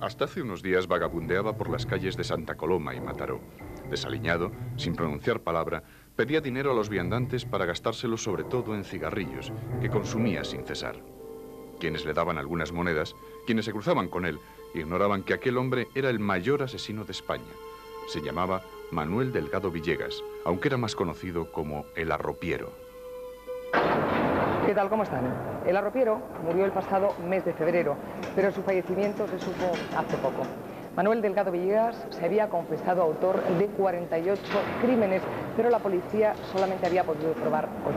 Hasta hace unos días vagabundeaba por las calles de Santa Coloma y Mataró. Desaliñado, sin pronunciar palabra, pedía dinero a los viandantes para gastárselo sobre todo en cigarrillos, que consumía sin cesar. Quienes le daban algunas monedas, quienes se cruzaban con él, ignoraban que aquel hombre era el mayor asesino de España. Se llamaba Manuel Delgado Villegas, aunque era más conocido como el Arropiero. ¿Qué tal? ¿Cómo están? El Arropiero murió el pasado mes de febrero, pero su fallecimiento se supo hace poco. Manuel Delgado Villegas se había confesado autor de 48 crímenes, pero la policía solamente había podido probar 8.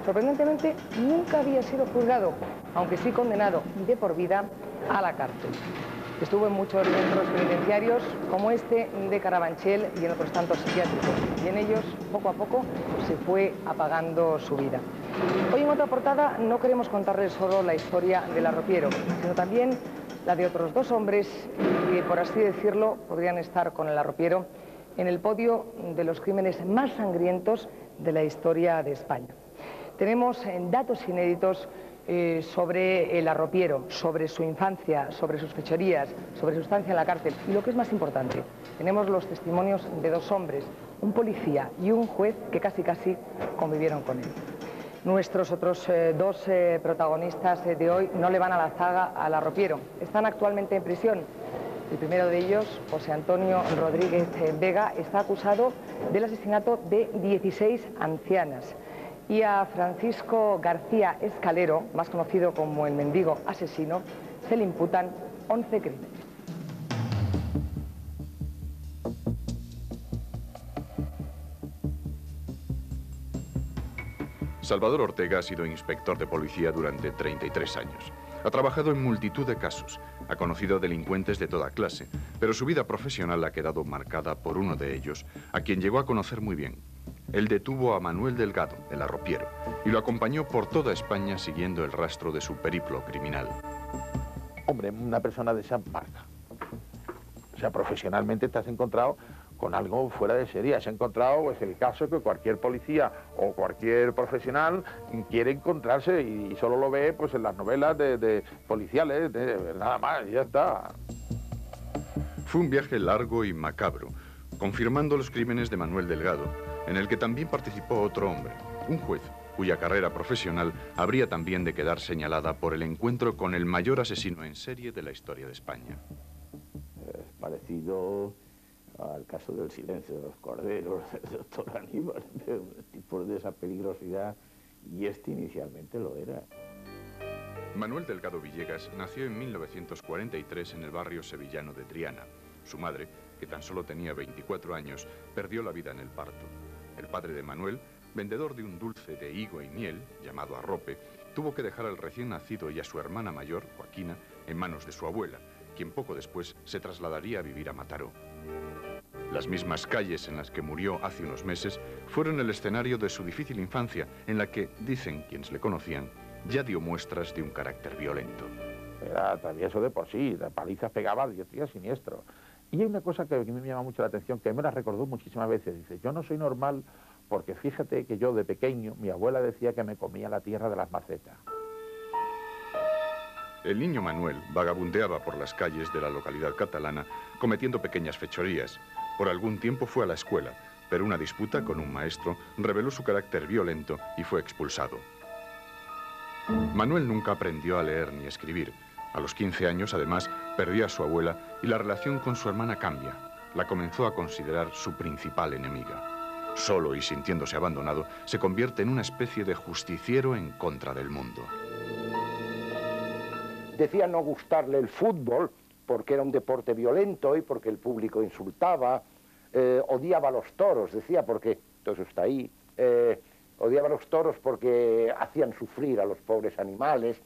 Sorprendentemente, nunca había sido juzgado, aunque sí condenado de por vida a la cárcel. Estuvo en muchos centros penitenciarios, como este de Carabanchel y en otros tantos psiquiátricos, y en ellos, poco a poco, se fue apagando su vida. Hoy en otra portada no queremos contarles solo la historia del Arropiero, sino también la de otros 2 hombres que, por así decirlo, podrían estar con el Arropiero en el podio de los crímenes más sangrientos de la historia de España. Tenemos datos inéditos sobre el Arropiero, sobre su infancia, sobre sus fechorías, sobre su estancia en la cárcel. Y lo que es más importante, tenemos los testimonios de 2 hombres, un policía y un juez que casi convivieron con él. Nuestros otros 2 protagonistas de hoy no le van a la zaga al Arropiero. Están actualmente en prisión. El primero de ellos, José Antonio Rodríguez Vega, está acusado del asesinato de 16 ancianas. Y a Francisco García Escalero, más conocido como el mendigo asesino, se le imputan 11 crímenes. Salvador Ortega ha sido inspector de policía durante 33 años. Ha trabajado en multitud de casos, ha conocido delincuentes de toda clase, pero su vida profesional ha quedado marcada por uno de ellos, a quien llegó a conocer muy bien. Él detuvo a Manuel Delgado, el Arropiero, y lo acompañó por toda España siguiendo el rastro de su periplo criminal. Hombre, una persona de esa marca. O sea, profesionalmente te has encontrado con algo fuera de serie. Has encontrado, pues, el caso que cualquier policía o cualquier profesional quiere encontrarse y solo lo ve, pues, en las novelas de policiales, nada más, y ya está. Fue un viaje largo y macabro, confirmando los crímenes de Manuel Delgado, en el que también participó otro hombre, un juez, cuya carrera profesional habría también de quedar señalada por el encuentro con el mayor asesino en serie de la historia de España. Es parecido al caso del silencio de los corderos, del doctor Aníbal, de tipos de esa peligrosidad, y este inicialmente lo era. Manuel Delgado Villegas nació en 1943 en el barrio sevillano de Triana. Su madre, que tan solo tenía 24 años, perdió la vida en el parto. El padre de Manuel, vendedor de un dulce de higo y miel, llamado arrope, tuvo que dejar al recién nacido y a su hermana mayor, Joaquina, en manos de su abuela, quien poco después se trasladaría a vivir a Mataró. Las mismas calles en las que murió hace unos meses fueron el escenario de su difícil infancia, en la que, dicen quienes le conocían, ya dio muestras de un carácter violento. Era travieso de por sí, de palizas pegaba a diestro y a siniestro. Y hay una cosa que a mí me llama mucho la atención, que me la recordó muchísimas veces. Dice, yo no soy normal porque fíjate que yo de pequeño, mi abuela decía que me comía la tierra de las macetas. El niño Manuel vagabundeaba por las calles de la localidad catalana cometiendo pequeñas fechorías. Por algún tiempo fue a la escuela, pero una disputa con un maestro reveló su carácter violento y fue expulsado. Manuel nunca aprendió a leer ni escribir. A los 15 años, además, perdió a su abuela y la relación con su hermana cambia. La comenzó a considerar su principal enemiga. Solo y sintiéndose abandonado, se convierte en una especie de justiciero en contra del mundo. Decía no gustarle el fútbol porque era un deporte violento y porque el público insultaba. Odiaba los toros, decía, porque, todo eso está ahí, odiaba los toros porque hacían sufrir a los pobres animales.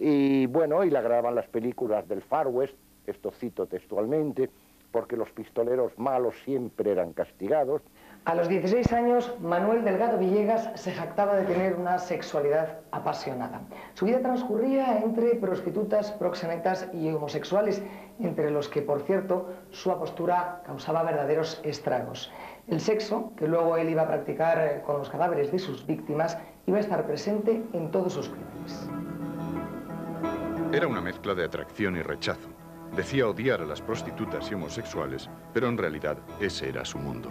Y bueno, y le agradaban las películas del Far West, esto cito textualmente, porque los pistoleros malos siempre eran castigados. A los 16 años, Manuel Delgado Villegas se jactaba de tener una sexualidad apasionada. Su vida transcurría entre prostitutas, proxenetas y homosexuales, entre los que, por cierto, su apostura causaba verdaderos estragos. El sexo, que luego él iba a practicar con los cadáveres de sus víctimas, iba a estar presente en todos sus crímenes. Era una mezcla de atracción y rechazo. Decía odiar a las prostitutas y homosexuales, pero en realidad ese era su mundo.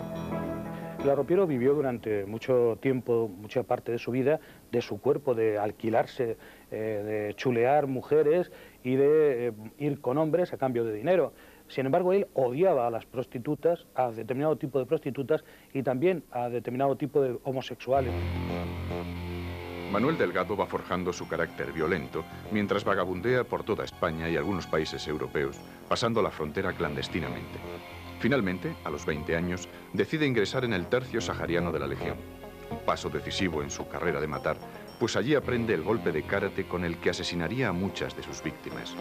El arropiero vivió durante mucho tiempo, mucha parte de su vida, de su cuerpo, de alquilarse, de chulear mujeres y de ir con hombres a cambio de dinero. Sin embargo, él odiaba a las prostitutas, a determinado tipo de prostitutas y también a determinado tipo de homosexuales. Manuel Delgado va forjando su carácter violento mientras vagabundea por toda España y algunos países europeos, pasando la frontera clandestinamente. Finalmente, a los 20 años, decide ingresar en el Tercio Sahariano de la Legión. Un paso decisivo en su carrera de matar, pues allí aprende el golpe de karate con el que asesinaría a muchas de sus víctimas.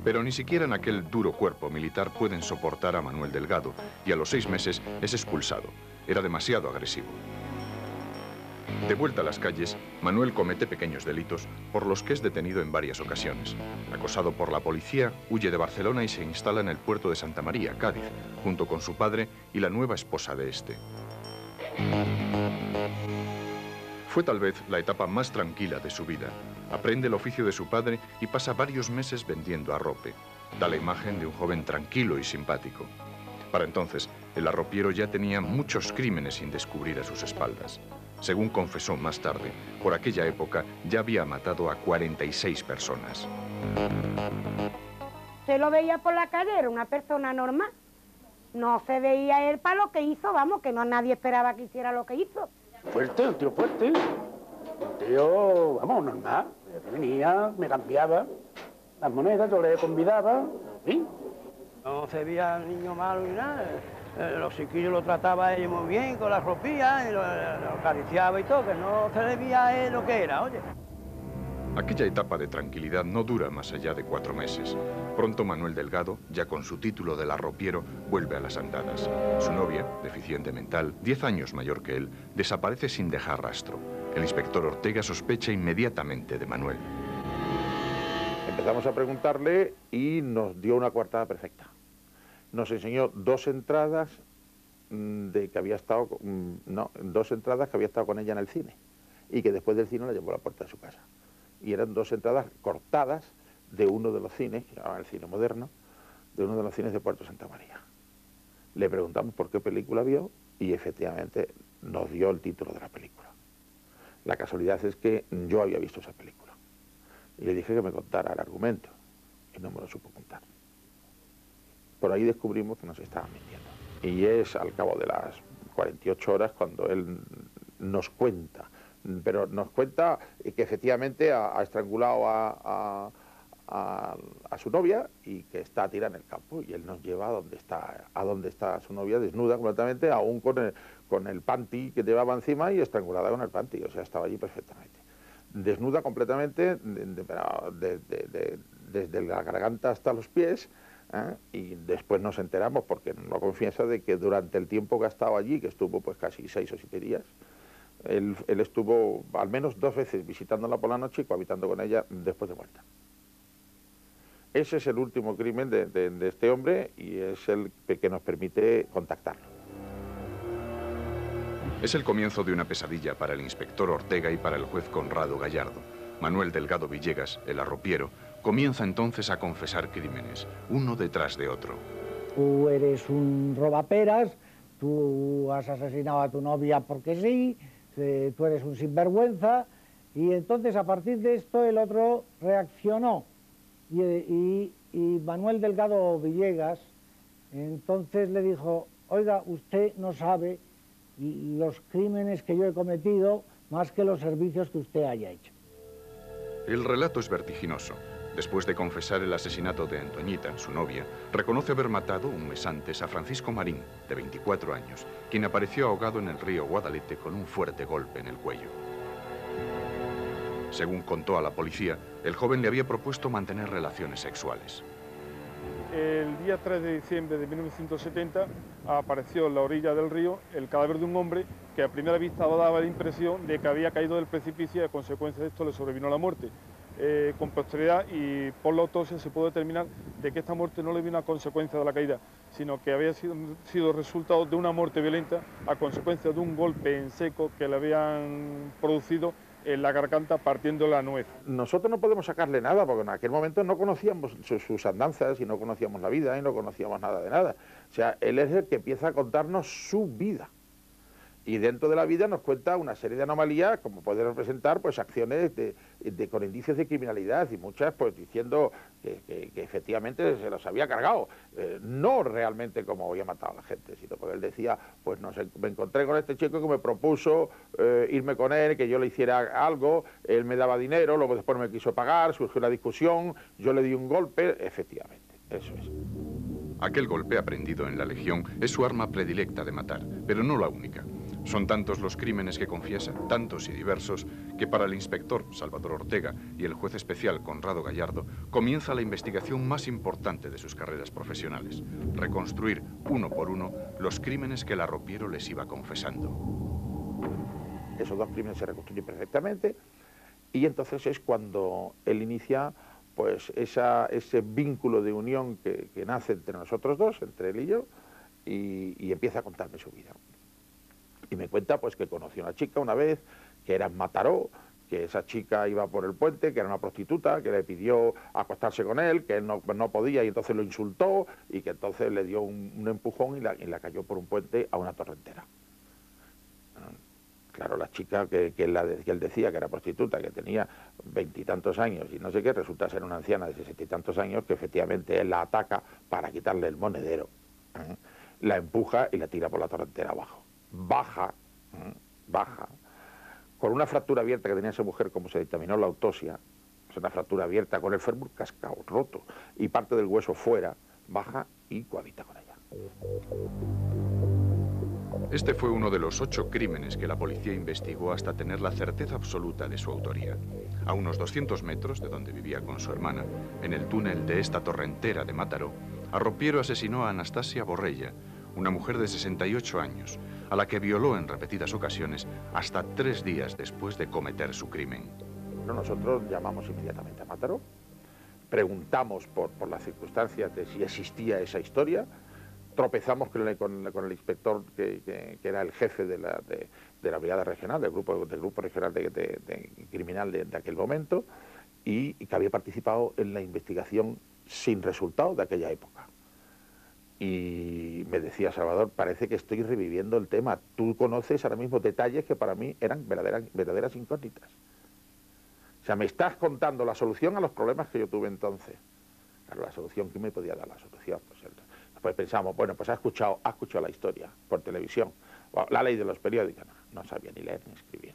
Pero ni siquiera en aquel duro cuerpo militar pueden soportar a Manuel Delgado y a los 6 meses es expulsado. Era demasiado agresivo. De vuelta a las calles, Manuel comete pequeños delitos por los que es detenido en varias ocasiones. Acosado por la policía, huye de Barcelona y se instala en el puerto de Santa María, Cádiz, junto con su padre y la nueva esposa de este. Fue tal vez la etapa más tranquila de su vida. Aprende el oficio de su padre y pasa varios meses vendiendo arrope. Da la imagen de un joven tranquilo y simpático. Para entonces, el arropiero ya tenía muchos crímenes sin descubrir a sus espaldas. Según confesó más tarde, por aquella época ya había matado a 46 personas. Se lo veía por la calle, era una persona normal. No se veía él para lo que hizo, vamos, que no nadie esperaba que hiciera lo que hizo. Fuerte, un tío fuerte. Un tío, vamos, normal. Venía, me cambiaba las monedas, yo le convidaba, en fin. No se veía al niño malo ni nada. Los chiquillos lo trataba a ellos muy bien, con las ropillas, y lo acariciaba y todo, que no se le veía a él lo que era, oye. Aquella etapa de tranquilidad no dura más allá de 4 meses. Pronto Manuel Delgado, ya con su título de arropiero, vuelve a las andadas. Su novia, deficiente mental, 10 años mayor que él, desaparece sin dejar rastro. El inspector Ortega sospecha inmediatamente de Manuel. Empezamos a preguntarle y nos dio una coartada perfecta. Nos enseñó 2 entradas de que había estado, 2 entradas que había estado con ella en el cine y que después del cine la llevó a la puerta de su casa. Y eran 2 entradas cortadas de uno de los cines, que era el cine moderno, de uno de los cines de Puerto Santa María. Le preguntamos por qué película vio y efectivamente nos dio el título de la película. La casualidad es que yo había visto esa película y le dije que me contara el argumento y no me lo supo contar. Por ahí descubrimos que nos estaban mintiendo. Y es al cabo de las 48 horas cuando él nos cuenta, pero nos cuenta que efectivamente ha estrangulado a su novia y que está tirada en el campo, y él nos lleva a donde está su novia desnuda completamente, aún con el panty que llevaba encima y estrangulada con el panty, o sea, estaba allí perfectamente. Desnuda completamente, desde la garganta hasta los pies, y después nos enteramos, porque nos lo confiesa, de que durante el tiempo que ha estado allí, que estuvo pues casi 6 o 7 días, él estuvo al menos 2 veces visitándola por la noche y cohabitando con ella después de muerta. Ese es el último crimen de este hombre y es el que nos permite contactarlo. Es el comienzo de una pesadilla para el inspector Ortega y para el juez Conrado Gallardo. Manuel Delgado Villegas, el arropiero, comienza entonces a confesar crímenes, uno detrás de otro. Tú eres un robaperas, tú has asesinado a tu novia porque sí, tú eres un sinvergüenza, y entonces a partir de esto el otro reaccionó. Y Manuel Delgado Villegas entonces le dijo: oiga, usted no sabe los crímenes que yo he cometido más que los servicios que usted haya hecho. El relato es vertiginoso. Después de confesar el asesinato de Antoñita, su novia, reconoce haber matado un mes antes a Francisco Marín, de 24 años, quien apareció ahogado en el río Guadalete con un fuerte golpe en el cuello. Según contó a la policía, el joven le había propuesto mantener relaciones sexuales. El día 3 de diciembre de 1970 apareció en la orilla del río el cadáver de un hombre que a primera vista daba la impresión de que había caído del precipicio y a consecuencia de esto le sobrevino la muerte. Con posterioridad y por la autopsia se pudo determinar de que esta muerte no le vino a consecuencia de la caída, sino que había sido resultado de una muerte violenta a consecuencia de un golpe en seco que le habían producido en la garganta partiendo la nuez. Nosotros no podemos sacarle nada, porque en aquel momento no conocíamos sus andanzas y no conocíamos la vida y no conocíamos nada de nada. O sea, él es el que empieza a contarnos su vida. Y dentro de la vida nos cuenta una serie de anomalías, como puede representar pues acciones con indicios de criminalidad y muchas pues diciendo que efectivamente se los había cargado. No realmente como había matado a la gente, sino porque él decía, pues no sé, me encontré con este chico que me propuso irme con él, que yo le hiciera algo, él me daba dinero, luego después me quiso pagar, surgió una discusión, yo le di un golpe, efectivamente, eso es. Aquel golpe aprendido en la Legión es su arma predilecta de matar, pero no la única. Son tantos los crímenes que confiesa, tantos y diversos, que para el inspector Salvador Ortega y el juez especial Conrado Gallardo comienza la investigación más importante de sus carreras profesionales: reconstruir uno por uno los crímenes que el arropiero les iba confesando. Esos dos crímenes se reconstruyen perfectamente y entonces es cuando él inicia pues ese vínculo de unión que nace entre nosotros dos, entre él y yo, y empieza a contarme su vida. Y me cuenta pues que conoció a una chica una vez, que era en Mataró, que esa chica iba por el puente, que era una prostituta, que le pidió acostarse con él, que él no podía y entonces lo insultó y que entonces le dio un empujón y la cayó por un puente a una torrentera. Claro, la chica que él decía que era prostituta, que tenía 20 y tantos años y no sé qué, resulta ser una anciana de 60 y tantos años que efectivamente él la ataca para quitarle el monedero, la empuja y la tira por la torrentera abajo. Baja, con una fractura abierta que tenía esa mujer, como se dictaminó en la autopsia, es una fractura abierta con el fémur cascado, roto, y parte del hueso fuera, baja y cohabita con ella. Este fue uno de los 8 crímenes que la policía investigó hasta tener la certeza absoluta de su autoría. A unos 200 metros de donde vivía con su hermana, en el túnel de esta torrentera de Mataró, Arropiero asesinó a Anastasia Borrella, una mujer de 68 años, a la que violó en repetidas ocasiones hasta 3 días después de cometer su crimen. Nosotros llamamos inmediatamente a Mataró, preguntamos por las circunstancias de si existía esa historia, tropezamos con el inspector que era el jefe de la brigada regional, del grupo regional de criminal de aquel momento, y que había participado en la investigación sin resultado de aquella época. Y me decía, Salvador, parece que estoy reviviendo el tema. Tú conoces ahora mismo detalles que para mí eran verdaderas incógnitas. O sea, me estás contando la solución a los problemas que yo tuve entonces. Claro, la solución, ¿quién me podía dar la solución? Pues pensamos, bueno, pues ha escuchado la historia por televisión, la ley de los periódicos. No sabía ni leer ni escribir.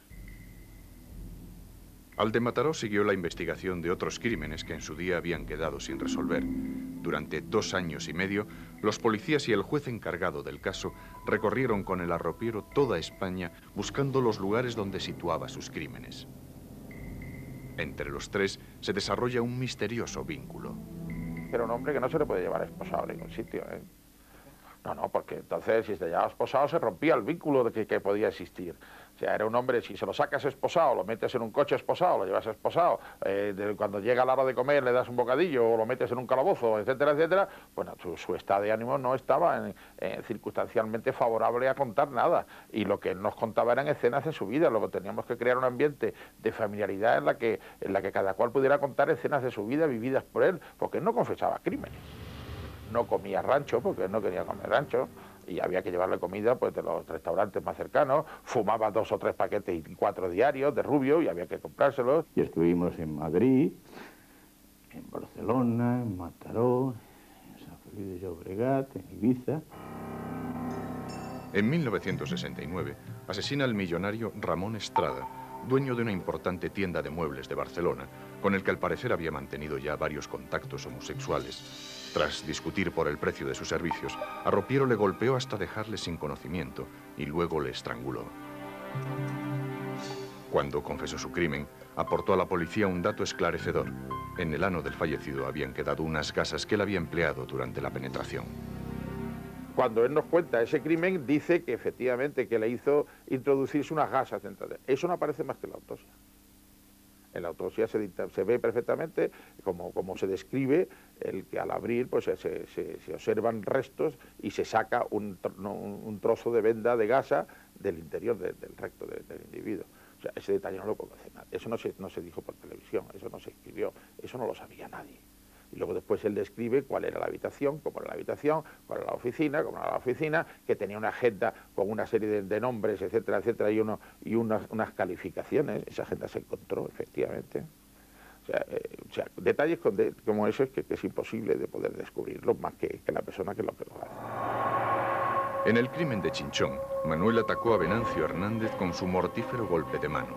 Al de Mataró siguió la investigación de otros crímenes que en su día habían quedado sin resolver. Durante 2 años y medio, los policías y el juez encargado del caso recorrieron con el arropiero toda España buscando los lugares donde situaba sus crímenes. Entre los 3 se desarrolla un misterioso vínculo. Era un hombre que no se le puede llevar esposado a ningún sitio, ¿eh? No, porque entonces si se llevaba esposado se rompía el vínculo que podía existir. O sea, era un hombre, si se lo sacas esposado, lo metes en un coche esposado, lo llevas esposado, cuando llega la hora de comer le das un bocadillo o lo metes en un calabozo, etcétera, etcétera, bueno, su estado de ánimo no estaba circunstancialmente favorable a contar nada. Y lo que él nos contaba eran escenas de su vida, luego teníamos que crear un ambiente de familiaridad en la que cada cual pudiera contar escenas de su vida vividas por él, porque él no confesaba crímenes. No comía rancho, porque él no quería comer rancho, y había que llevarle comida pues de los restaurantes más cercanos, fumaba 2 o 3 paquetes y 4 diarios de rubio y había que comprárselos. Y estuvimos en Madrid, en Barcelona, en Mataró, en San Feliu de Llobregat, en Ibiza. En 1969 asesina al millonario Ramón Estrada, dueño de una importante tienda de muebles de Barcelona, con el que al parecer había mantenido ya varios contactos homosexuales. Tras discutir por el precio de sus servicios, Arropiero le golpeó hasta dejarle sin conocimiento y luego le estranguló. Cuando confesó su crimen, aportó a la policía un dato esclarecedor. En el ano del fallecido habían quedado unas gasas que él había empleado durante la penetración. Cuando él nos cuenta ese crimen, dice que efectivamente que le hizo introducirse unas gasas dentro de él. Eso no aparece más que en la autopsia. En la autopsia se ve perfectamente como se describe el que al abrir pues se observan restos y se saca un trozo de venda de gasa del interior del recto del individuo. O sea, ese detalle no lo puedo hacer nadie. Eso no se dijo por televisión, eso no se escribió, eso no lo sabía nadie. Y luego después él describe cuál era la habitación, cómo era la habitación, cuál era la oficina, cómo era la oficina, que tenía una agenda con una serie de nombres, etcétera, etcétera, y unas calificaciones. Esa agenda se encontró, efectivamente. O sea, detalles como esos que es imposible de poder descubrirlos más que la persona que lo hace. En el crimen de Chinchón, Manuel atacó a Venancio Hernández con su mortífero golpe de mano.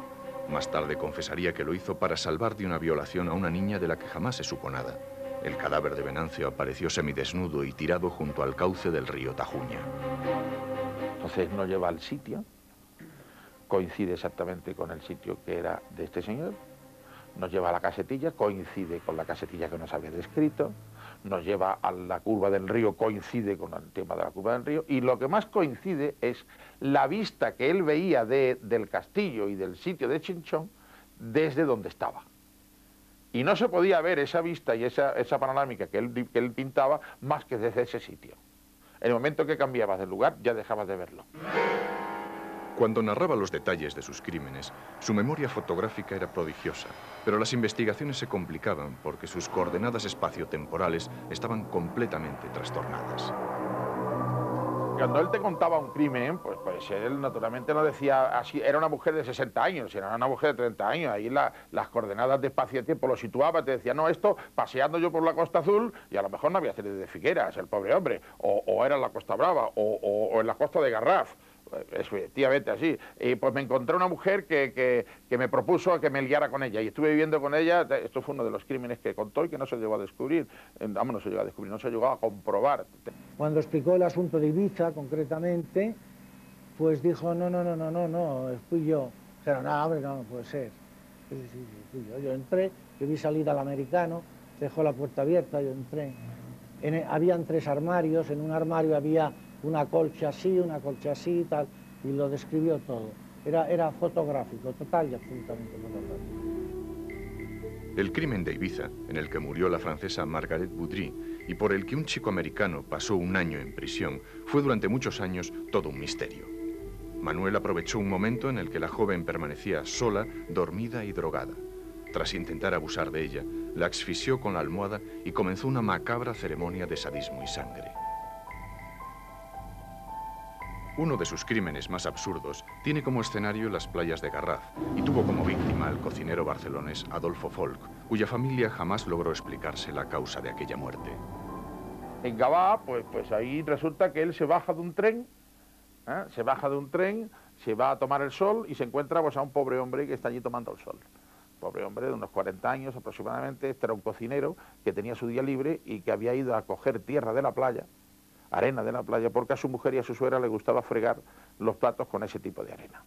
Más tarde confesaría que lo hizo para salvar de una violación a una niña de la que jamás se supo nada. El cadáver de Venancio apareció semidesnudo y tirado junto al cauce del río Tajuña. Entonces nos lleva al sitio, coincide exactamente con el sitio que era de este señor, nos lleva a la casetilla, coincide con la casetilla que nos había descrito, nos lleva a la curva del río, coincide con el tema de la curva del río, y lo que más coincide es la vista que él veía del castillo y del sitio de Chinchón desde donde estaba. Y no se podía ver esa vista y esa panorámica que él pintaba más que desde ese sitio. En el momento que cambiabas de lugar ya dejabas de verlo. Cuando narraba los detalles de sus crímenes, su memoria fotográfica era prodigiosa, pero las investigaciones se complicaban porque sus coordenadas espaciotemporales estaban completamente trastornadas. Cuando él te contaba un crimen, pues él naturalmente no decía así, era una mujer de 60 años, era una mujer de 30 años, ahí las coordenadas de espacio-tiempo lo situaba, te decía, no, esto, paseando yo por la Costa Azul, y a lo mejor no había Cerez de Figueras, el pobre hombre, o era en la Costa Brava, o en la costa de Garraf. Efectivamente así. Y pues me encontré una mujer que me propuso que me liara con ella y estuve viviendo con ella. Esto fue uno de los crímenes que contó y que no se llegó a descubrir. Vamos, no se llegó a descubrir, no se llegó a comprobar. Cuando explicó el asunto de Ibiza concretamente, pues dijo, no, fui yo. Pero no, hombre, no puede ser. Sí, fui yo. Yo entré, yo vi salir al americano, dejó la puerta abierta, yo entré. Habían 3 armarios, en un armario había una colcha así y tal, y lo describió todo. Era fotográfico, total y absolutamente fotográfico. El crimen de Ibiza, en el que murió la francesa Margaret Boudry, y por el que un chico americano pasó un año en prisión, fue durante muchos años todo un misterio. Manuel aprovechó un momento en el que la joven permanecía sola, dormida y drogada. Tras intentar abusar de ella, la asfixió con la almohada y comenzó una macabra ceremonia de sadismo y sangre. Uno de sus crímenes más absurdos tiene como escenario las playas de Garraf y tuvo como víctima al cocinero barcelonés Adolfo Folch, cuya familia jamás logró explicarse la causa de aquella muerte. En Gavà, pues ahí resulta que él se baja de un tren, se va a tomar el sol y se encuentra pues, a un pobre hombre que está allí tomando el sol. Pobre hombre de unos 40 años aproximadamente, este era un cocinero que tenía su día libre y que había ido a coger tierra de la playa, arena de la playa, porque a su mujer y a su suegra le gustaba fregar los platos con ese tipo de arena.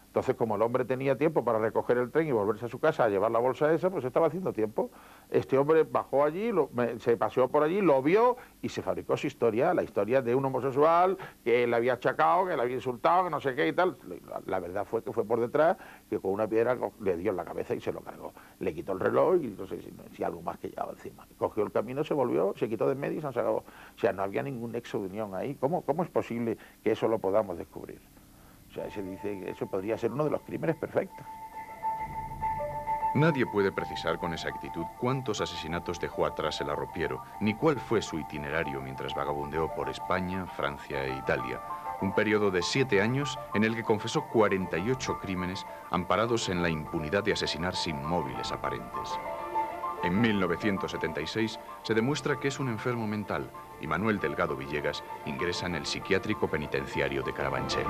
Entonces, como el hombre tenía tiempo para recoger el tren y volverse a su casa a llevar la bolsa esa, pues estaba haciendo tiempo. Este hombre bajó allí, se paseó por allí, lo vio y se fabricó su historia, la historia de un homosexual que le había achacado, que le había insultado, que no sé qué y tal. La verdad fue que fue por detrás, que con una piedra le dio en la cabeza y se lo cargó. Le quitó el reloj y no sé si algo más que llevaba encima. Cogió el camino, se volvió, se quitó de en medio y se acabó. O sea, no había ningún nexo de unión ahí. ¿Cómo es posible que eso lo podamos descubrir? O sea, se dice que eso podría ser uno de los crímenes perfectos. Nadie puede precisar con exactitud cuántos asesinatos dejó atrás el arropiero, ni cuál fue su itinerario mientras vagabundeó por España, Francia e Italia. Un periodo de 7 años en el que confesó 48 crímenes amparados en la impunidad de asesinar sin móviles aparentes. En 1976 se demuestra que es un enfermo mental y Manuel Delgado Villegas ingresa en el psiquiátrico penitenciario de Carabanchel.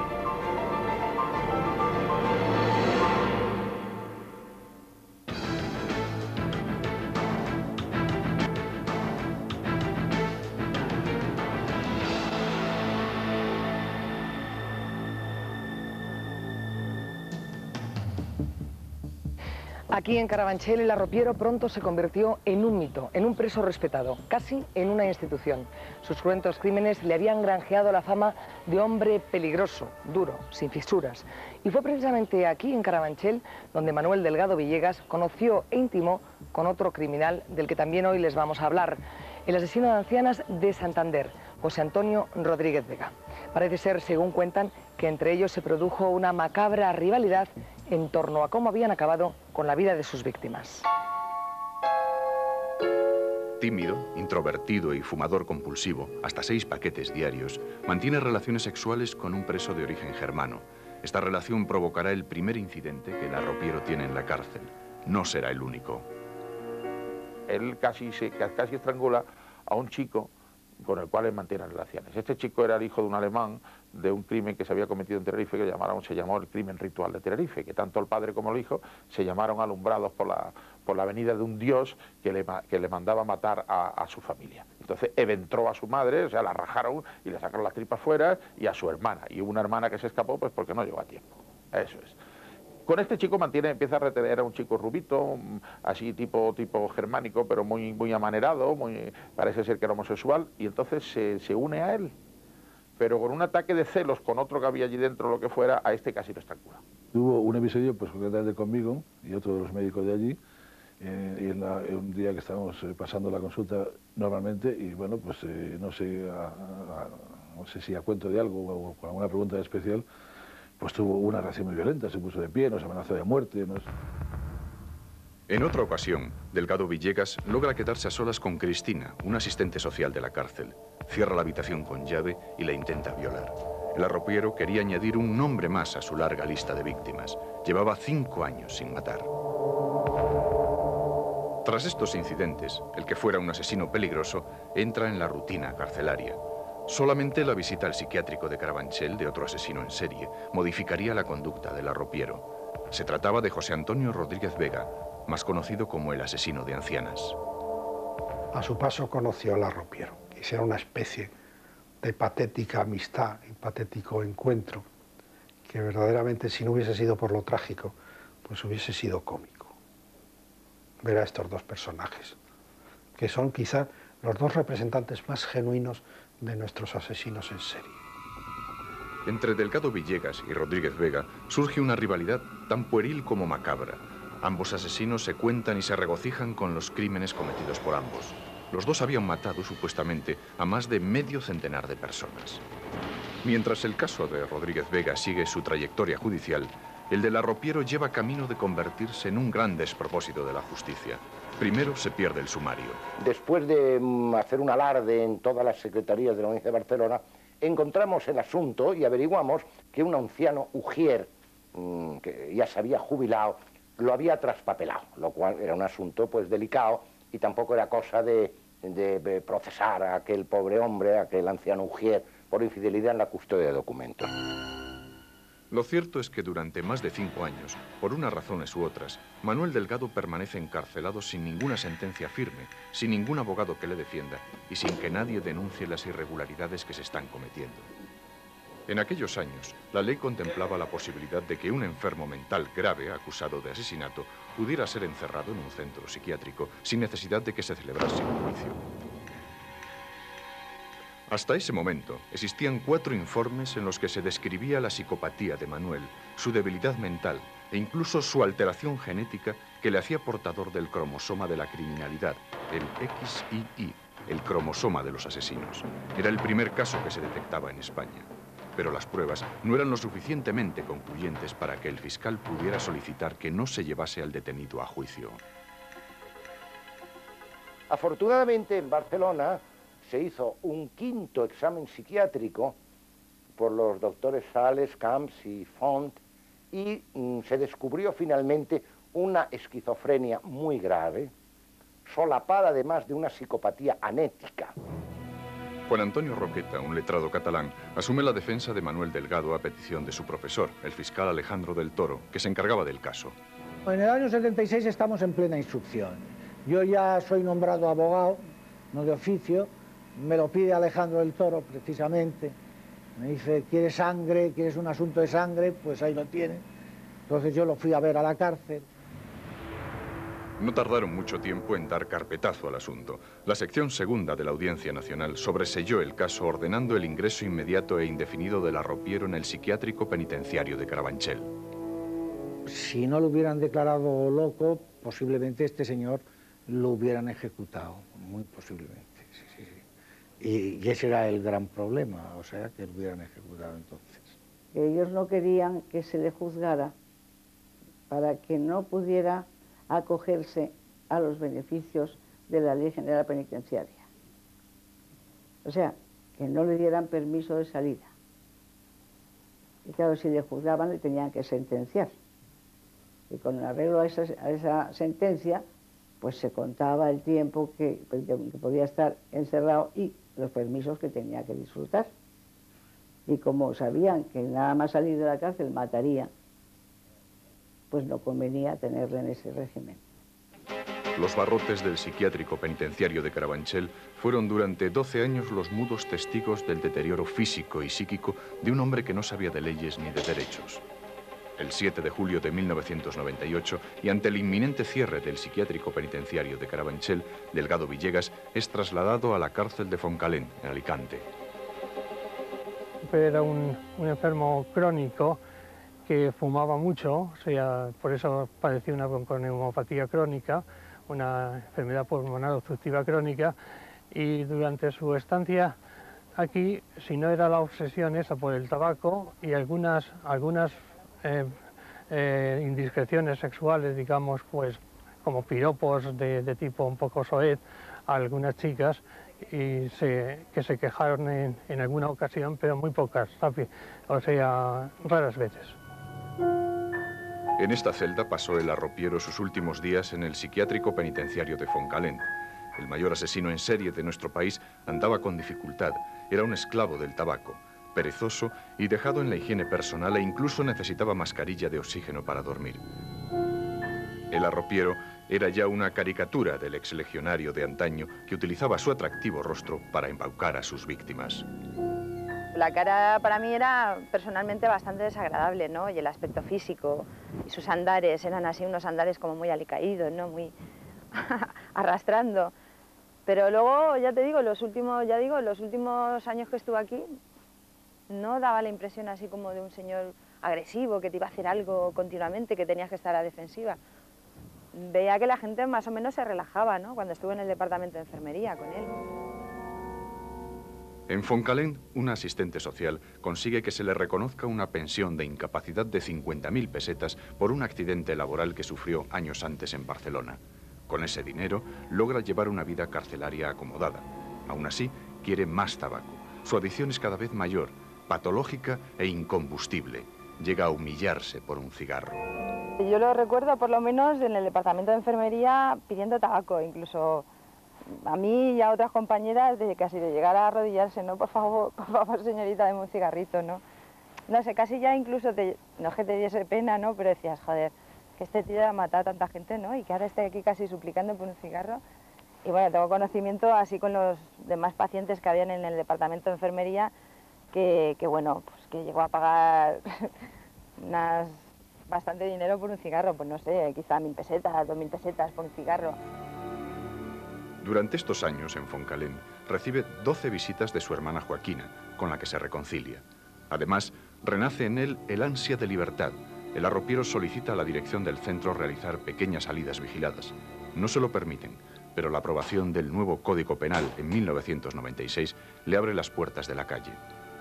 Aquí en Carabanchel el arropiero pronto se convirtió en un mito, en un preso respetado, casi en una institución. Sus cruentos crímenes le habían granjeado la fama de hombre peligroso, duro, sin fisuras. Y fue precisamente aquí en Carabanchel donde Manuel Delgado Villegas conoció e intimó con otro criminal del que también hoy les vamos a hablar, el asesino de ancianas de Santander, José Antonio Rodríguez Vega. Parece ser, según cuentan, que entre ellos se produjo una macabra rivalidad en torno a cómo habían acabado con la vida de sus víctimas. Tímido, introvertido y fumador compulsivo, hasta 6 paquetes diarios, mantiene relaciones sexuales con un preso de origen germano. Esta relación provocará el primer incidente que el arropiero tiene en la cárcel. No será el único. Él casi estrangula a un chico con el cual él mantiene relaciones. Este chico era el hijo de un alemán de un crimen que se había cometido en Tenerife, que se llamó el crimen ritual de Tenerife, que tanto el padre como el hijo se llamaron alumbrados por la venida de un dios que le mandaba matar a su familia. Entonces eventró a su madre, o sea, la rajaron y le sacaron las tripas fuera, y a su hermana. Y hubo una hermana que se escapó pues porque no llegó a tiempo. Eso es. Con este chico empieza a retener a un chico rubito, así tipo germánico, pero muy amanerado, parece ser que era homosexual, y entonces se une a él. Pero con un ataque de celos con otro que había allí dentro, lo que fuera, a este casi lo estrangula. Hubo un episodio, pues concretamente conmigo y otro de los médicos de allí, y en un día que estábamos pasando la consulta normalmente, y bueno, pues no sé si a cuento de algo o con alguna pregunta especial, pues tuvo una reacción muy violenta, se puso de pie, nos amenazó de muerte. En otra ocasión, Delgado Villegas logra quedarse a solas con Cristina, una asistente social de la cárcel. Cierra la habitación con llave y la intenta violar. El arropiero quería añadir un nombre más a su larga lista de víctimas. Llevaba 5 años sin matar. Tras estos incidentes, el que fuera un asesino peligroso entra en la rutina carcelaria. Solamente la visita al psiquiátrico de Carabanchel de otro asesino en serie modificaría la conducta del arropiero. Se trataba de José Antonio Rodríguez Vega, más conocido como el asesino de ancianas. A su paso conoció al arropiero, que era una especie de patética amistad y patético encuentro, que verdaderamente, si no hubiese sido por lo trágico, pues hubiese sido cómico. Ver a estos dos personajes, que son quizá los dos representantes más genuinos de nuestros asesinos en serie. Entre Delgado Villegas y Rodríguez Vega surge una rivalidad tan pueril como macabra. Ambos asesinos se cuentan y se regocijan con los crímenes cometidos por ambos. Los dos habían matado, supuestamente, a más de medio centenar de personas. Mientras el caso de Rodríguez Vega sigue su trayectoria judicial, el del arropiero lleva camino de convertirse en un gran despropósito de la justicia. Primero se pierde el sumario. Después de hacer un alarde en todas las secretarías de la Audiencia de Barcelona, encontramos el asunto y averiguamos que un anciano ujier, que ya se había jubilado, lo había traspapelado, lo cual era un asunto pues delicado y tampoco era cosa de procesar a aquel pobre hombre, a aquel anciano ujier, por infidelidad en la custodia de documentos. Lo cierto es que durante más de 5 años, por unas razones u otras, Manuel Delgado permanece encarcelado sin ninguna sentencia firme, sin ningún abogado que le defienda y sin que nadie denuncie las irregularidades que se están cometiendo. En aquellos años, la ley contemplaba la posibilidad de que un enfermo mental grave, acusado de asesinato, pudiera ser encerrado en un centro psiquiátrico sin necesidad de que se celebrase un juicio. Hasta ese momento, existían 4 informes en los que se describía la psicopatía de Manuel, su debilidad mental e incluso su alteración genética que le hacía portador del cromosoma de la criminalidad, el XII, el cromosoma de los asesinos. Era el primer caso que se detectaba en España, pero las pruebas no eran lo suficientemente concluyentes para que el fiscal pudiera solicitar que no se llevase al detenido a juicio. Afortunadamente, en Barcelona se hizo un 5º examen psiquiátrico por los doctores Sales, Camps y Font y se descubrió finalmente una esquizofrenia muy grave, solapada además de una psicopatía anética. Juan Antonio Roqueta, un letrado catalán, asume la defensa de Manuel Delgado a petición de su profesor, el fiscal Alejandro del Toro, que se encargaba del caso. En el año 76 estamos en plena instrucción. Yo ya soy nombrado abogado, no de oficio. Me lo pide Alejandro del Toro, precisamente. Me dice, ¿quieres sangre? ¿Quieres un asunto de sangre? Pues ahí lo tiene. Entonces yo lo fui a ver a la cárcel. No tardaron mucho tiempo en dar carpetazo al asunto. La sección segunda de la Audiencia Nacional sobreseyó el caso ordenando el ingreso inmediato e indefinido del arropiero en el psiquiátrico penitenciario de Carabanchel. Si no lo hubieran declarado loco, posiblemente este señor lo hubieran ejecutado, muy posiblemente. Y ese era el gran problema, o sea, que lo hubieran ejecutado entonces. Ellos no querían que se le juzgara para que no pudiera acogerse a los beneficios de la Ley General Penitenciaria. O sea, que no le dieran permiso de salida. Y claro, si le juzgaban le tenían que sentenciar. Y con arreglo a esa sentencia, pues se contaba el tiempo que podía estar encerrado y los permisos que tenía que disfrutar. Y como sabían que nada más salir de la cárcel mataría, pues no convenía tenerle en ese régimen. Los barrotes del psiquiátrico penitenciario de Carabanchel fueron durante 12 años los mudos testigos del deterioro físico y psíquico de un hombre que no sabía de leyes ni de derechos. El 7 de julio de 1998, y ante el inminente cierre del psiquiátrico penitenciario de Carabanchel, Delgado Villegas es trasladado a la cárcel de Foncalén, en Alicante. Era un enfermo crónico que fumaba mucho, o sea, por eso padecía una bronconeumonopatía crónica, una enfermedad pulmonar obstructiva crónica, y durante su estancia aquí, si no era la obsesión esa por el tabaco y algunas indiscreciones sexuales, digamos, pues como piropos de tipo un poco soez a algunas chicas, y que se quejaron en alguna ocasión, pero muy pocas, o sea, raras veces. En esta celda pasó el arropiero sus últimos días en el psiquiátrico penitenciario de Foncalén. El mayor asesino en serie de nuestro país andaba con dificultad, era un esclavo del tabaco, perezoso y dejado en la higiene personal, e incluso necesitaba mascarilla de oxígeno para dormir. El arropiero era ya una caricatura del exlegionario de antaño que utilizaba su atractivo rostro para embaucar a sus víctimas. La cara para mí era personalmente bastante desagradable, ¿no? Y el aspecto físico y sus andares eran así unos andares como muy alicaídos, ¿no? Muy arrastrando. Pero luego, ya te digo, los últimos años que estuve aquí no daba la impresión así como de un señor agresivo que te iba a hacer algo continuamente, que tenías que estar a defensiva. Veía que la gente más o menos se relajaba, ¿no? Cuando estuve en el departamento de enfermería con él. En Foncalén, un asistente social consigue que se le reconozca una pensión de incapacidad de 50.000 pesetas por un accidente laboral que sufrió años antes en Barcelona. Con ese dinero, logra llevar una vida carcelaria acomodada. Aún así, quiere más tabaco. Su adicción es cada vez mayor, patológica e incombustible. Llega a humillarse por un cigarro. Yo lo recuerdo, por lo menos, en el departamento de enfermería pidiendo tabaco, incluso a mí y a otras compañeras, de casi de llegar a arrodillarse, ¿no? Por favor, señorita, deme un cigarrito, ¿no? No sé, casi ya incluso, no es que te diese pena, ¿no? Pero decías, joder, que este tío ha matado a tanta gente, ¿no? Y que ahora esté aquí casi suplicando por un cigarro. Y bueno, tengo conocimiento así con los demás pacientes que habían en el departamento de enfermería, que bueno, pues que llegó a pagar bastante dinero por un cigarro, pues no sé, quizá 1.000 pesetas, 2.000 pesetas por un cigarro. Durante estos años, en Foncalén, recibe 12 visitas de su hermana Joaquina, con la que se reconcilia. Además, renace en él el ansia de libertad. El arropiero solicita a la dirección del centro realizar pequeñas salidas vigiladas. No se lo permiten, pero la aprobación del nuevo Código Penal en 1996 le abre las puertas de la calle.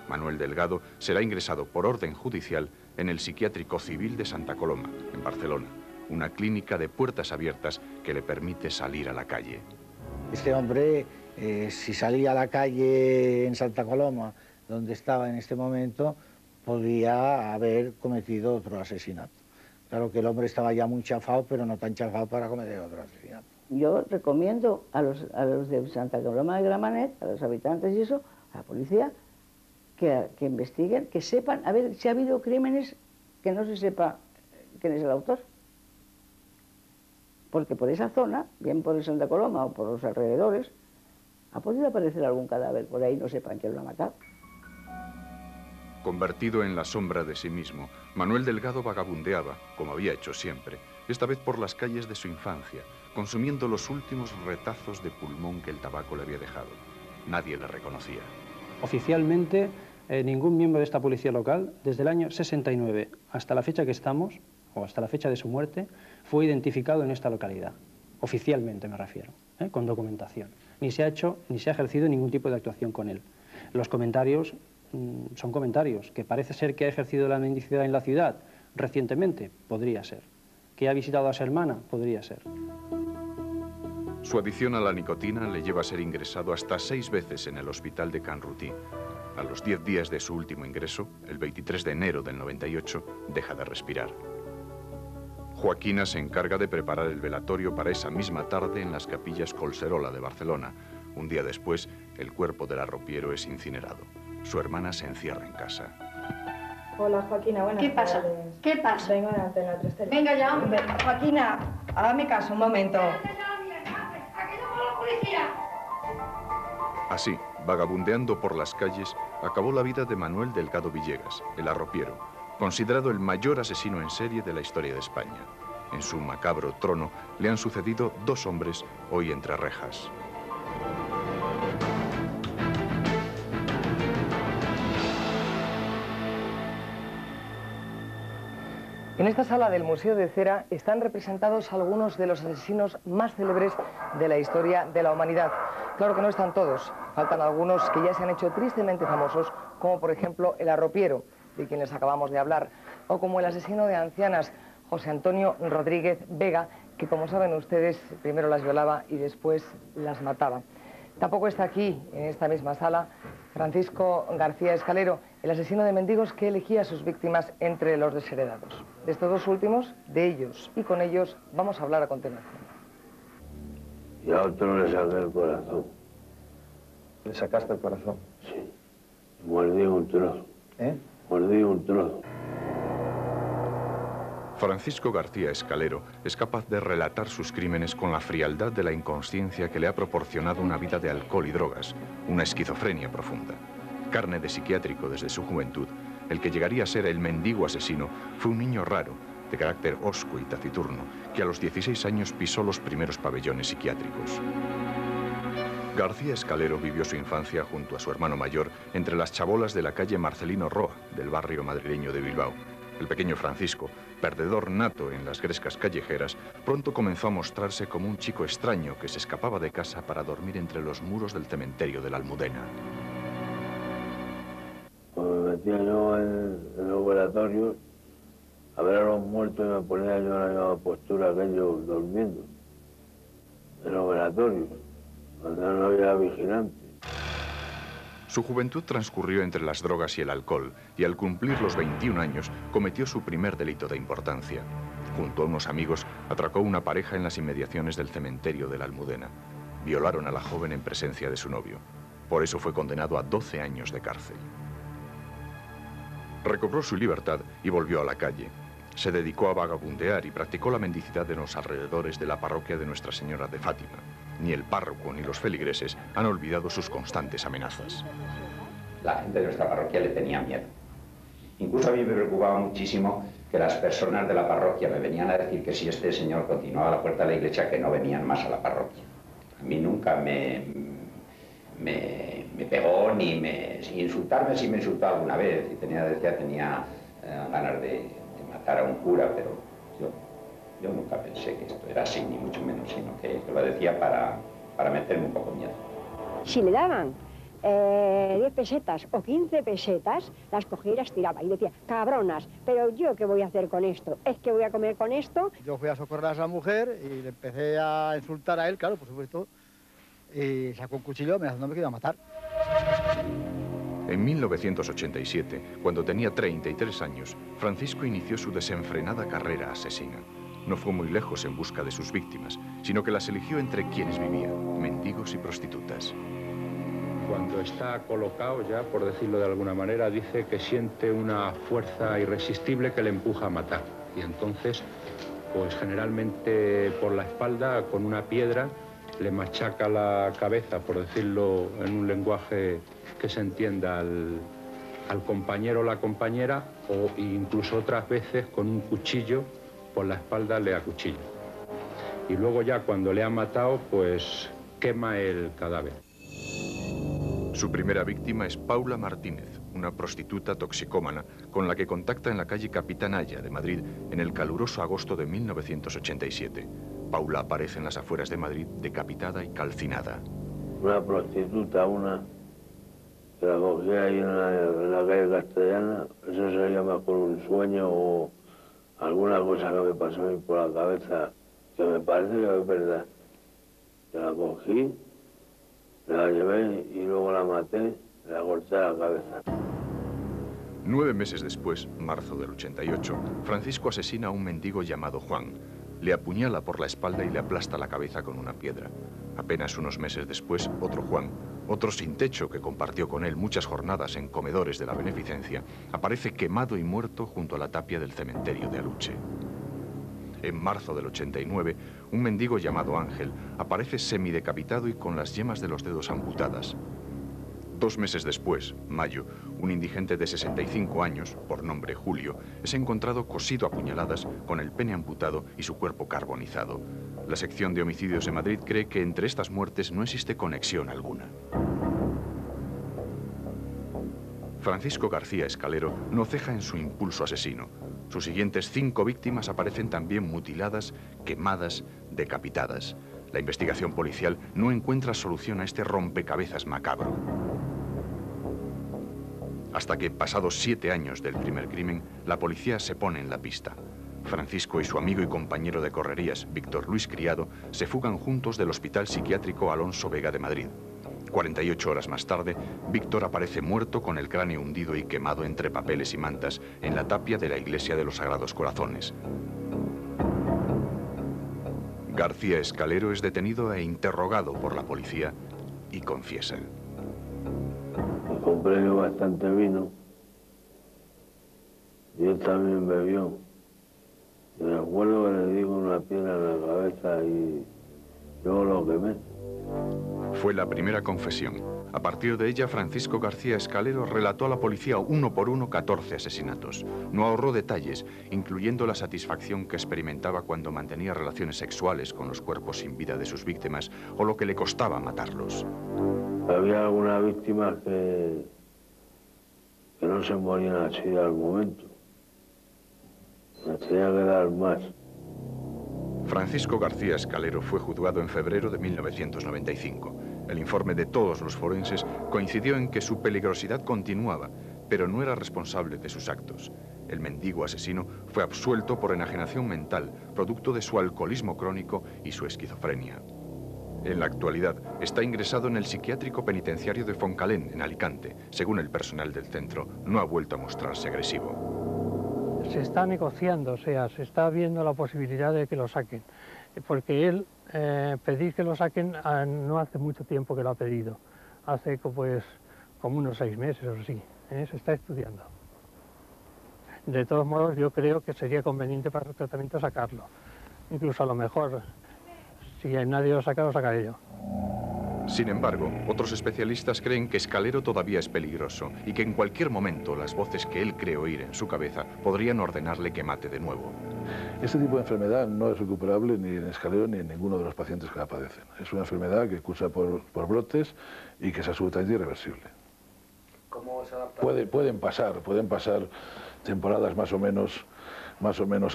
Manuel Delgado será ingresado por orden judicial en el Psiquiátrico Civil de Santa Coloma, en Barcelona, una clínica de puertas abiertas que le permite salir a la calle. Este hombre, si salía a la calle en Santa Coloma, donde estaba en este momento, podría haber cometido otro asesinato. Claro que el hombre estaba ya muy chafado, pero no tan chafado para cometer otro asesinato. Yo recomiendo a los de Santa Coloma de Gramenet, a los habitantes y eso, a la policía, que investiguen, que sepan, a ver si ha habido crímenes que no se sepa quién es el autor. Porque por esa zona, bien por Santa Coloma o por los alrededores, ha podido aparecer algún cadáver por ahí y no sepan quién lo ha matado. Convertido en la sombra de sí mismo, Manuel Delgado vagabundeaba, como había hecho siempre, esta vez por las calles de su infancia, consumiendo los últimos retazos de pulmón que el tabaco le había dejado. Nadie le reconocía. Oficialmente, ningún miembro de esta policía local, desde el año 69 hasta la fecha que estamos, o hasta la fecha de su muerte, fue identificado en esta localidad. Oficialmente me refiero, con documentación. Ni se ha hecho, ni se ha ejercido ningún tipo de actuación con él. Los comentarios son comentarios, que parece ser que ha ejercido la mendicidad en la ciudad recientemente, podría ser. ¿Que ha visitado a su hermana? Podría ser. Su adicción a la nicotina le lleva a ser ingresado hasta 6 veces en el hospital de Canrutí. A los 10 días de su último ingreso, el 23 de enero del 98, deja de respirar. Joaquina se encarga de preparar el velatorio para esa misma tarde en las capillas Collserola de Barcelona. Un día después, el cuerpo del arropiero es incinerado. Su hermana se encierra en casa. Hola, Joaquina, buenas ¿Qué pasa? tardes. ¿Qué pasa? Vengo de Antena 3 Tele. Venga ya. Joaquina, hágame caso un momento. Así, vagabundeando por las calles, acabó la vida de Manuel Delgado Villegas, el arropiero, considerado el mayor asesino en serie de la historia de España. En su macabro trono le han sucedido 2 hombres hoy entre rejas. En esta sala del Museo de Cera están representados algunos de los asesinos más célebres de la historia de la humanidad. Claro que no están todos, faltan algunos que ya se han hecho tristemente famosos, como por ejemplo el arropiero, de quien les acabamos de hablar, o como el asesino de ancianas, José Antonio Rodríguez Vega, que como saben ustedes, primero las violaba y después las mataba. Tampoco está aquí, en esta misma sala, Francisco García Escalero, el asesino de mendigos que elegía a sus víctimas entre los desheredados. De estos 2 últimos, de ellos y con ellos, vamos a hablar a continuación. Y a otro le saqué el corazón. ¿Le sacaste el corazón? Sí. Mordí un trozo. Mordí un trozo. Francisco García Escalero es capaz de relatar sus crímenes con la frialdad de la inconsciencia que le ha proporcionado una vida de alcohol y drogas, una esquizofrenia profunda. Carne de psiquiátrico desde su juventud, el que llegaría a ser el mendigo asesino fue un niño raro, de carácter hosco y taciturno, que a los 16 años pisó los primeros pabellones psiquiátricos. García Escalero vivió su infancia junto a su hermano mayor entre las chabolas de la calle Marcelino Roa, del barrio madrileño de Bilbao. El pequeño Francisco, perdedor nato en las grescas callejeras, pronto comenzó a mostrarse como un chico extraño que se escapaba de casa para dormir entre los muros del cementerio de la Almudena. Cuando me metía yo en los velatorios, a ver a los muertos y me ponía yo en la misma postura que ellos durmiendo. En los velatorios, cuando no había vigilante. Su juventud transcurrió entre las drogas y el alcohol, y al cumplir los 21 años cometió su primer delito de importancia. Junto a unos amigos, atracó una pareja en las inmediaciones del cementerio de la Almudena. Violaron a la joven en presencia de su novio. Por eso fue condenado a 12 años de cárcel. Recobró su libertad y volvió a la calle. Se dedicó a vagabundear y practicó la mendicidad en los alrededores de la parroquia de Nuestra Señora de Fátima. Ni el párroco ni los feligreses han olvidado sus constantes amenazas. La gente de nuestra parroquia le tenía miedo. Incluso a mí me preocupaba muchísimo que las personas de la parroquia me venían a decir que si este señor continuaba a la puerta de la iglesia, que no venían más a la parroquia. A mí nunca me pegó ni me... Sin insultarme, sí me insultó alguna vez. Y tenía ganas de matar a un cura, pero yo nunca pensé que esto era así, ni mucho menos, sino que lo decía para meterme un poco miedo. Si le daban 10 pesetas o 15 pesetas, las cogía y las tiraba. Y decía, cabronas, pero ¿yo qué voy a hacer con esto? ¿Es que voy a comer con esto? Yo fui a socorrer a esa mujer y le empecé a insultar a él, claro, por supuesto, y sacó un cuchillo amenazándome que iba a matar. En 1987, cuando tenía 33 años, Francisco inició su desenfrenada carrera asesina. No fue muy lejos en busca de sus víctimas, sino que las eligió entre quienes vivían, mendigos y prostitutas. Cuando está colocado ya, por decirlo de alguna manera, dice que siente una fuerza irresistible que le empuja a matar. Y entonces, pues generalmente por la espalda, con una piedra, le machaca la cabeza, por decirlo en un lenguaje que se entienda al compañero o la compañera, o incluso otras veces con un cuchillo por la espalda le acuchilla. Y luego ya cuando le ha matado, pues quema el cadáver. Su primera víctima es Paula Martínez, una prostituta toxicómana con la que contacta en la calle Capitán Aya de Madrid en el caluroso agosto de 1987. Paula aparece en las afueras de Madrid decapitada y calcinada. Una prostituta, que la cogí ahí en la calle Castellana, eso se llama con un sueño o alguna cosa que me pasó a mí por la cabeza, que me parece que es verdad. Que la cogí, la llevé y luego la maté, la corté la cabeza. 9 meses después, marzo del 88, Francisco asesina a un mendigo llamado Juan. Le apuñala por la espalda y le aplasta la cabeza con una piedra. Apenas unos meses después, otro Juan, otro sin techo que compartió con él muchas jornadas en comedores de la beneficencia, aparece quemado y muerto junto a la tapia del cementerio de Aluche. En marzo del 89, un mendigo llamado Ángel aparece semidecapitado y con las yemas de los dedos amputadas. 2 meses después, mayo, un indigente de 65 años, por nombre Julio, es encontrado cosido a puñaladas con el pene amputado y su cuerpo carbonizado. La sección de homicidios de Madrid cree que entre estas muertes no existe conexión alguna. Francisco García Escalero no ceja en su impulso asesino. Sus siguientes 5 víctimas aparecen también mutiladas, quemadas, decapitadas. La investigación policial no encuentra solución a este rompecabezas macabro. Hasta que, pasados 7 años del primer crimen, la policía se pone en la pista. Francisco y su amigo y compañero de correrías, Víctor Luis Criado, se fugan juntos del Hospital Psiquiátrico Alonso Vega de Madrid. 48 horas más tarde, Víctor aparece muerto con el cráneo hundido y quemado entre papeles y mantas en la tapia de la Iglesia de los Sagrados Corazones. García Escalero es detenido e interrogado por la policía y confiesa. Compré yo bastante vino y él también bebió. Y me acuerdo que le di con una piedra en la cabeza y yo lo quemé. Fue la primera confesión. A partir de ella, Francisco García Escalero relató a la policía uno por uno 14 asesinatos. No ahorró detalles, incluyendo la satisfacción que experimentaba cuando mantenía relaciones sexuales con los cuerpos sin vida de sus víctimas o lo que le costaba matarlos. Había algunas víctimas que no se morían así al momento. Me tenía que dar más. Francisco García Escalero fue juzgado en febrero de 1995. El informe de todos los forenses coincidió en que su peligrosidad continuaba, pero no era responsable de sus actos. El mendigo asesino fue absuelto por enajenación mental, producto de su alcoholismo crónico y su esquizofrenia. En la actualidad está ingresado en el psiquiátrico penitenciario de Foncalén, en Alicante. Según el personal del centro, no ha vuelto a mostrarse agresivo. Se está negociando, o sea, se está viendo la posibilidad de que lo saquen, porque él pedir que lo saquen no hace mucho tiempo que lo ha pedido, hace pues como unos 6 meses o así, se está estudiando. De todos modos, yo creo que sería conveniente para el tratamiento sacarlo, incluso a lo mejor, si nadie lo saca, lo sacaré yo. Sin embargo, otros especialistas creen que Escalero todavía es peligroso y que en cualquier momento las voces que él cree oír en su cabeza podrían ordenarle que mate de nuevo. Este tipo de enfermedad no es recuperable ni en Escalero ni en ninguno de los pacientes que la padecen. Es una enfermedad que cursa por brotes y que es absolutamente irreversible. ¿Cómo se adapta? Pueden pasar temporadas más o menos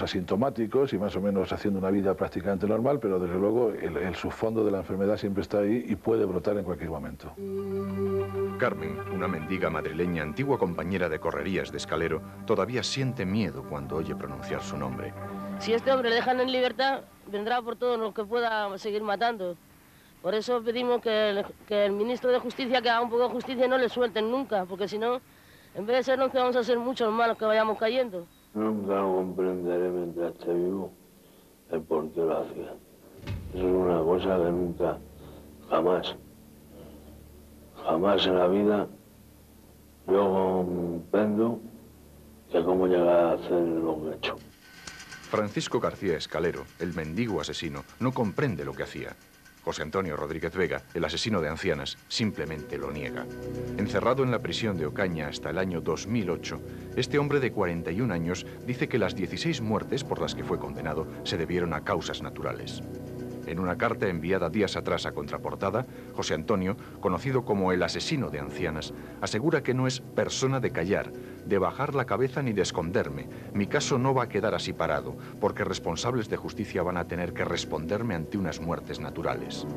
asintomáticos y más o menos haciendo una vida prácticamente normal, pero desde luego el subfondo de la enfermedad siempre está ahí y puede brotar en cualquier momento. Carmen, una mendiga madrileña, antigua compañera de correrías de Escalero, todavía siente miedo cuando oye pronunciar su nombre. Si este hombre le dejan en libertad, vendrá por todo lo que pueda seguir matando. Por eso pedimos que el ministro de Justicia que haga un poco de justicia y no le suelten nunca, porque si no, en vez de ser 11 vamos a ser muchos malos que vayamos cayendo. Nunca lo comprenderé mientras esté vivo el por qué lo hacía. Eso es una cosa que nunca, jamás en la vida yo comprendo que cómo llegar a hacer lo que he hecho. Francisco García Escalero, el mendigo asesino, no comprende lo que hacía. José Antonio Rodríguez Vega, el asesino de ancianas, simplemente lo niega. Encerrado en la prisión de Ocaña hasta el año 2008, este hombre de 41 años dice que las 16 muertes por las que fue condenado se debieron a causas naturales. En una carta enviada días atrás a Contraportada, José Antonio, conocido como el asesino de ancianas, asegura que no es persona de callar, de bajar la cabeza ni de esconderme. Mi caso no va a quedar así parado, porque responsables de justicia van a tener que responderme ante unas muertes naturales.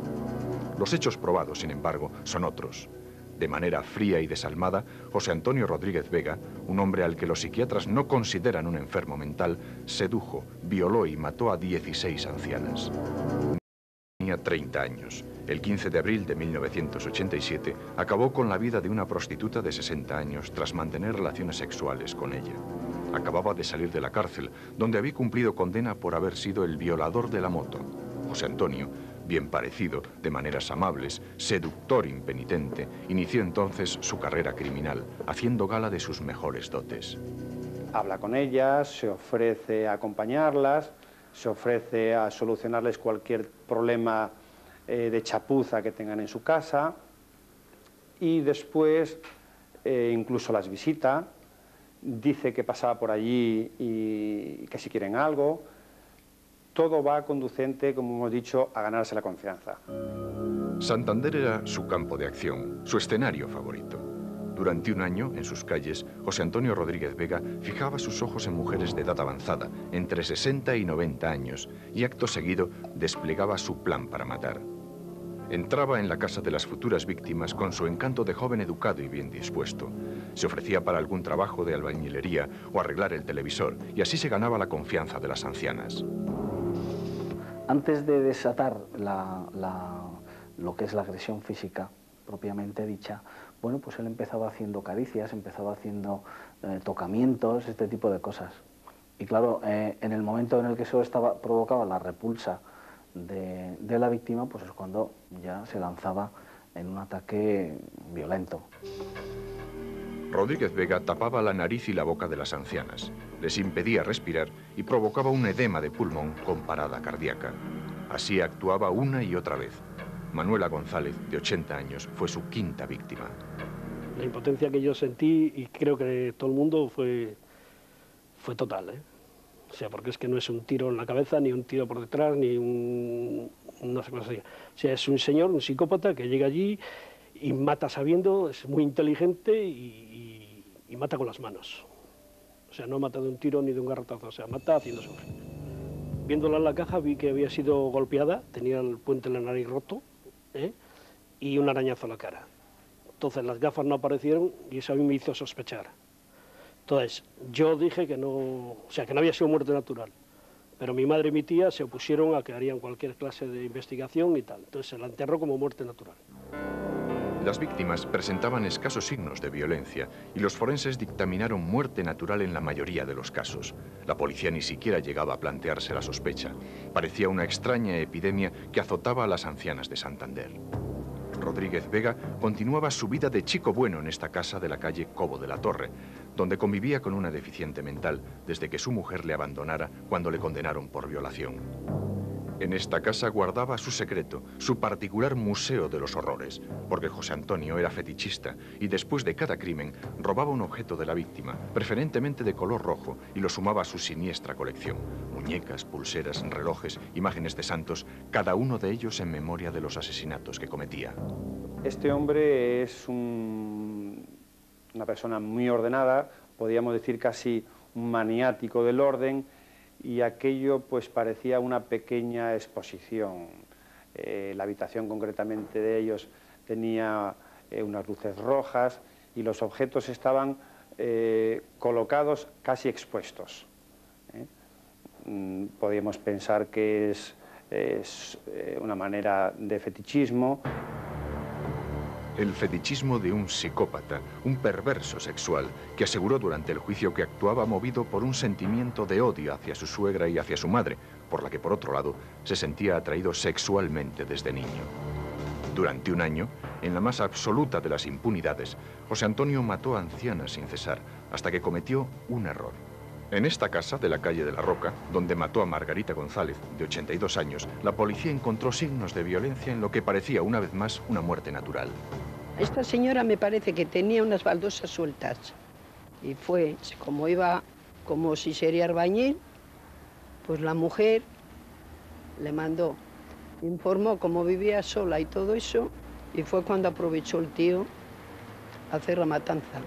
Los hechos probados, sin embargo, son otros. De manera fría y desalmada, José Antonio Rodríguez Vega, un hombre al que los psiquiatras no consideran un enfermo mental, sedujo, violó y mató a 16 ancianas. Tenía 30 años. El 15 de abril de 1987 acabó con la vida de una prostituta de 60 años tras mantener relaciones sexuales con ella. Acababa de salir de la cárcel, donde había cumplido condena por haber sido el violador de la moto. José Antonio, bien parecido, de maneras amables, seductor impenitente, inició entonces su carrera criminal, haciendo gala de sus mejores dotes. Habla con ellas, se ofrece a acompañarlas, se ofrece a solucionarles cualquier problema de chapuza que tengan en su casa y después incluso las visita, dice que pasaba por allí y que si quieren algo. Todo va conducente, como hemos dicho, a ganarse la confianza. Santander era su campo de acción, su escenario favorito. Durante un año, en sus calles, José Antonio Rodríguez Vega fijaba sus ojos en mujeres de edad avanzada, entre 60 y 90 años, y acto seguido desplegaba su plan para matar. Entraba en la casa de las futuras víctimas con su encanto de joven educado y bien dispuesto. Se ofrecía para algún trabajo de albañilería o arreglar el televisor, y así se ganaba la confianza de las ancianas. Antes de desatar lo que es la agresión física propiamente dicha, bueno, pues él empezaba haciendo caricias, empezaba haciendo tocamientos, este tipo de cosas. Y claro, en el momento en el que eso provocaba la repulsa de la víctima, pues es cuando ya se lanzaba en un ataque violento. Rodríguez Vega tapaba la nariz y la boca de las ancianas, les impedía respirar y provocaba un edema de pulmón con parada cardíaca. Así actuaba una y otra vez. Manuela González, de 80 años, fue su quinta víctima. La impotencia que yo sentí, y creo que todo el mundo, fue total, ¿eh? O sea, porque es que no es un tiro en la cabeza, ni un tiro por detrás, ni no sé cosa así. O sea, es un señor, un psicópata que llega allí y mata sabiendo, es muy inteligente y mata con las manos. O sea, no mata de un tiro ni de un garrotazo, o sea, mata haciendo sufrir. Viéndola en la caja vi que había sido golpeada, tenía el puente en la nariz roto, y un arañazo en la cara. Entonces las gafas no aparecieron y eso a mí me hizo sospechar. Entonces yo dije que no, o sea, que no había sido muerte natural, pero mi madre y mi tía se opusieron a que harían cualquier clase de investigación y tal. Entonces se la enterró como muerte natural. Las víctimas presentaban escasos signos de violencia y los forenses dictaminaron muerte natural en la mayoría de los casos. La policía ni siquiera llegaba a plantearse la sospecha. Parecía una extraña epidemia que azotaba a las ancianas de Santander. Rodríguez Vega continuaba su vida de chico bueno en esta casa de la calle Cobo de la Torre, donde convivía con una deficiente mental desde que su mujer le abandonara cuando le condenaron por violación. En esta casa guardaba su secreto, su particular museo de los horrores, porque José Antonio era fetichista y después de cada crimen robaba un objeto de la víctima, preferentemente de color rojo, y lo sumaba a su siniestra colección. Muñecas, pulseras, relojes, imágenes de santos, cada uno de ellos en memoria de los asesinatos que cometía. Este hombre es una persona muy ordenada, podríamos decir casi un maniático del orden, y aquello pues parecía una pequeña exposición. La habitación concretamente de ellos tenía unas luces rojas y los objetos estaban colocados casi expuestos. Podríamos pensar que es una manera de fetichismo. El fetichismo de un psicópata, un perverso sexual, que aseguró durante el juicio que actuaba movido por un sentimiento de odio hacia su suegra y hacia su madre, por la que, por otro lado, se sentía atraído sexualmente desde niño. Durante un año, en la más absoluta de las impunidades, José Antonio mató a ancianas sin cesar, hasta que cometió un error. En esta casa de la calle de la Roca, donde mató a Margarita González, de 82 años, la policía encontró signos de violencia en lo que parecía, una vez más, una muerte natural. Esta señora me parece que tenía unas baldosas sueltas y fue, como iba, como si sería albañil, pues la mujer le mandó, informó cómo vivía sola y todo eso, y fue cuando aprovechó el tío a hacer la matanza.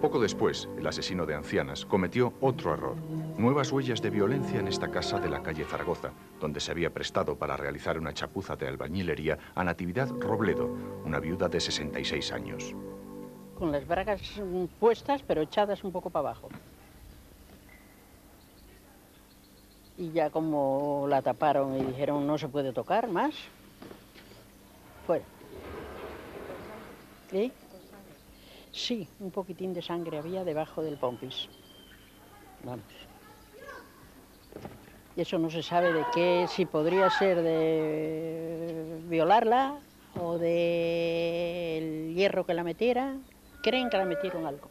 Poco después, el asesino de ancianas cometió otro error. Nuevas huellas de violencia en esta casa de la calle Zaragoza, donde se había prestado para realizar una chapuza de albañilería a Natividad Robledo, una viuda de 66 años. Con las bragas puestas, pero echadas un poco para abajo. Y ya como la taparon y dijeron no se puede tocar más, fuera. ¿Sí? Sí, un poquitín de sangre había debajo del pompis. Vamos. Y eso no se sabe de qué, si podría ser de violarla o del hierro que la metiera. Creen que la metieron algo.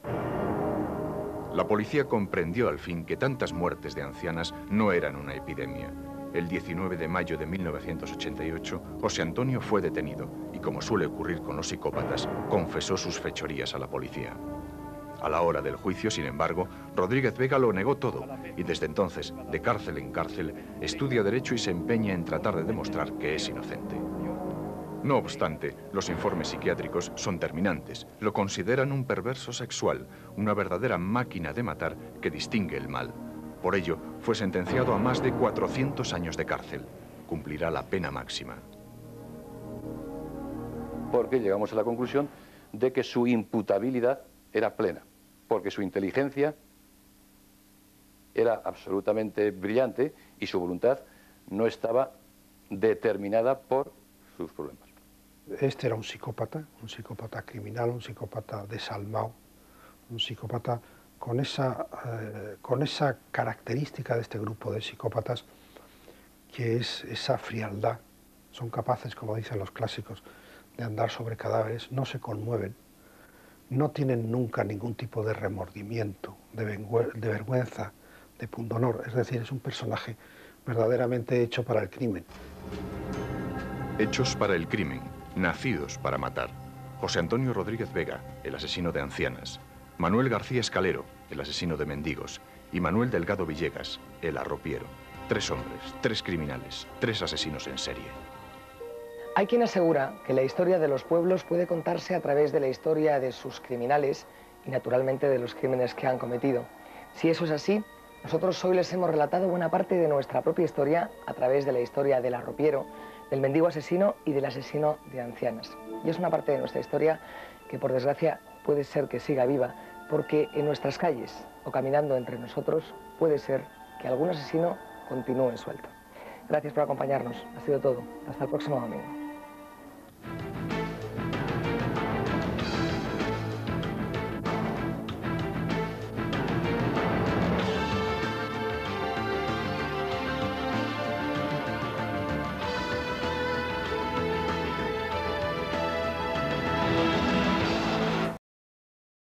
La policía comprendió al fin que tantas muertes de ancianas no eran una epidemia. El 19 de mayo de 1988, José Antonio fue detenido y, como suele ocurrir con los psicópatas, confesó sus fechorías a la policía. A la hora del juicio, sin embargo, Rodríguez Vega lo negó todo y desde entonces, de cárcel en cárcel, estudia Derecho y se empeña en tratar de demostrar que es inocente. No obstante, los informes psiquiátricos son terminantes. Lo consideran un perverso sexual, una verdadera máquina de matar que distingue el mal. Por ello, fue sentenciado a más de 400 años de cárcel. Cumplirá la pena máxima. Porque llegamos a la conclusión de que su imputabilidad era plena, porque su inteligencia era absolutamente brillante y su voluntad no estaba determinada por sus problemas. Este era un psicópata criminal, un psicópata desalmado, un psicópata con esa característica de este grupo de psicópatas, que es esa frialdad. Son capaces, como dicen los clásicos, de andar sobre cadáveres, no se conmueven, no tienen nunca ningún tipo de remordimiento, de vergüenza, de pundonor. Es decir, es un personaje verdaderamente hecho para el crimen. Hechos para el crimen, nacidos para matar. José Antonio Rodríguez Vega, el asesino de ancianas. Manuel García Escalero, el asesino de mendigos. Y Manuel Delgado Villegas, el arropiero. 3 hombres, 3 criminales, 3 asesinos en serie. Hay quien asegura que la historia de los pueblos puede contarse a través de la historia de sus criminales y naturalmente de los crímenes que han cometido. Si eso es así, nosotros hoy les hemos relatado buena parte de nuestra propia historia a través de la historia del arropiero, del mendigo asesino y del asesino de ancianas. Y es una parte de nuestra historia que, por desgracia, puede ser que siga viva, porque en nuestras calles o caminando entre nosotros puede ser que algún asesino continúe suelto. Gracias por acompañarnos. Ha sido todo. Hasta el próximo domingo.